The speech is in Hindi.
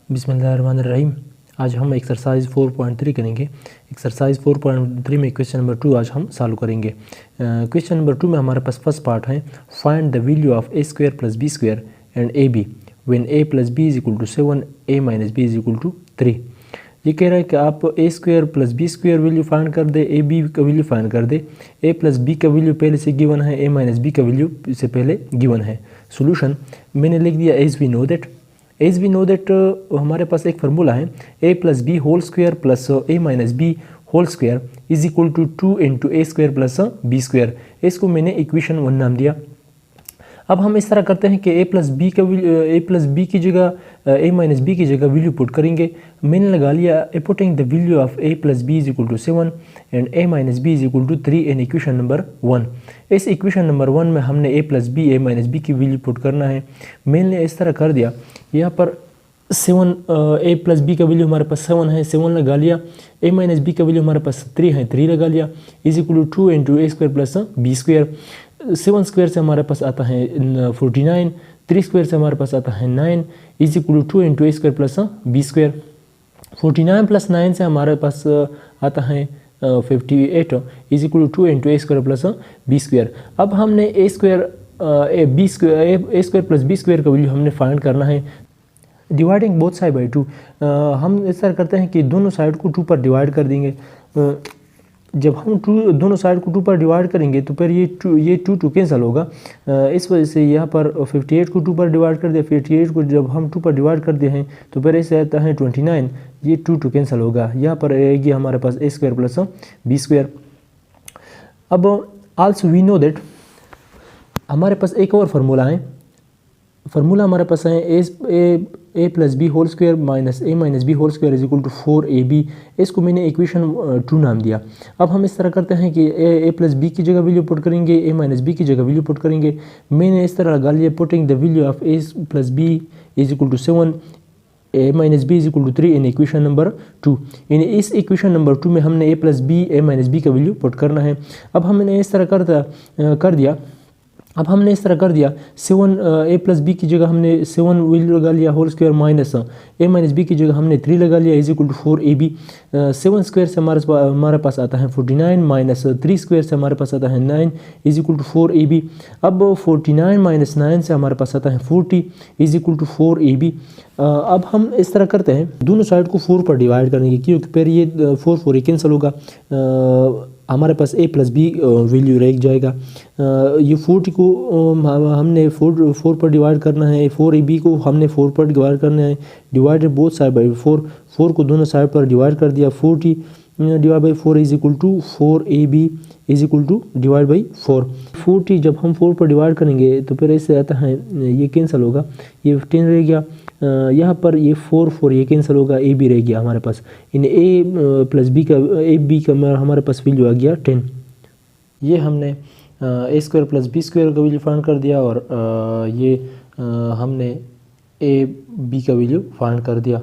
बिस्मिल्लाहिर्रहमानिर्रहीम। आज हम एक्सरसाइज 4.3 करेंगे। एक्सरसाइज 4.3 में क्वेश्चन नंबर 2 आज हम सॉल्व करेंगे। क्वेश्चन नंबर 2 में हमारे पास फर्स्ट पार्ट है, find the value of A square plus B square and A B when A plus B is equal to 7 A minus B is equal to 3। ये कह रहा है कि आप A square plus B square value find कर दे, ए बी का वैल्यू फाइंड कर दे। ए प्लस बी का वैल्यू पहले से गिवन है, ए माइनस बी का वैल्यू से पहले गिवन है। सोल्यूशन मैंने लिख दिया एज वी नो दैट हमारे पास एक फार्मूला है, A plus B whole square plus A minus B whole square is equal to 2 into A square plus B square. इसको मैंने इक्वेशन 1 नाम दिया। अब हम इस तरह करते हैं कि ए प्लस बी की जगह ए माइनस बी की जगह वैल्यू पुट करेंगे। मैंने लगा लिया putting the value of a plus B is equal to 7 and a minus B is equal to 3 in equation number 1। इस इक्वेशन नंबर 1 में हमने a plus b a minus b की वैल्यू पुट करना है। मैंने इस तरह कर दिया, यहाँ पर 7 ए प्लस बी का वैल्यू हमारे पास 7 है, 7 लगा लिया। ए माइनस बी का वैल्यू हमारे पास 3 है, 3 लगा लिया। Is equal to 2 into A square plus B square. 7 square से हमारे पास आता है 49, 3 स्क्वायर से हमारे पास आता है 9 is equal to 2 into A square plus B square. 49 plus 9 से हमारे पास आता है 58 is equal to 2 into A square plus B square. अब हमने a square plus B square का वैल्यू हमने फाइंड करना है। डिवाइडिंग बोथ साइड बाई 2, हम इस तरह करते हैं कि दोनों साइड को 2 पर डिवाइड कर देंगे। जब हम दोनों साइड को 2 पर डिवाइड करेंगे तो फिर ये 2 कैंसिल होगा। इस वजह से यहाँ पर 58 को 2 पर डिवाइड कर दिया। 58 को जब हम 2 पर डिवाइड करते हैं तो फिर ऐसे आता है 29, ये 2 कैंसिल होगा। यहाँ पर रहेगी हमारे पास ए स्क्वायर प्लस बी स्क्वायर। अब आल्सो वी नो दैट हमारे पास एक और फार्मूला है। फार्मूला हमारे पास है A plus B whole square minus A minus B whole square is equal to 4ab। इसको मैंने इक्वेशन 2 नाम दिया। अब हम इस तरह करते हैं कि ए प्लस बी की जगह वैल्यू पुट करेंगे, ए माइनस बी की जगह वैल्यू पुट करेंगे। मैंने इस तरह लगा लिया putting the value of a plus B is equal to 7 A minus B is equal to 3 in equation number 2। In इस इक्वेशन नंबर 2 में हमने a plus b a minus B का वैल्यू पुट करना है। अब हमने इस तरह कर दिया। अब हमने इस तरह कर दिया 7 ए प्लस बी की जगह हमने 7 वैल्यू लगा लिया whole square minus A minus b की जगह हमने 3 लगा लिया is equal to 4ab। 7 square से हमारे पास आता है 49 माइनस 3 स्क्वायर से हमारे पास आता है 9 इज इक्वल टू 4ab। अब 49 माइनस 9 से हमारे पास आता है 40 इज इक्वल टू 4ab। अब हम इस तरह करते हैं, दोनों साइड को 4 पर डिवाइड करेंगे क्योंकि फिर ये 4 कैंसिल होगा। हमारे पास ए प्लस बी वैल्यू रह जाएगा। ये 40 को हमने 4 पर डिवाइड करना है, 4ab को हमने 4 पर डिवाइड करना है। डिवाइडेड बोथ साइड बाई 4 को दोनों साइड पर डिवाइड कर दिया। 40 divide by 4 is equal to 4ab is equal to divide by 4। 40 जब हम 4 पर डिवाइड करेंगे तो फिर ऐसे आता है, ये कैंसिल होगा, ये 10 रह गया। यहाँ पर ये 4 ये कैंसिल होगा, ए बी रह गया हमारे पास। इन ए प्लस बी का ए बी का हमारे पास वैल्यू आ गया 10। ये हमने a square plus B square का वैल्यू फाइंड कर दिया और ये हमने ए बी का वैल्यू फाइंड कर दिया।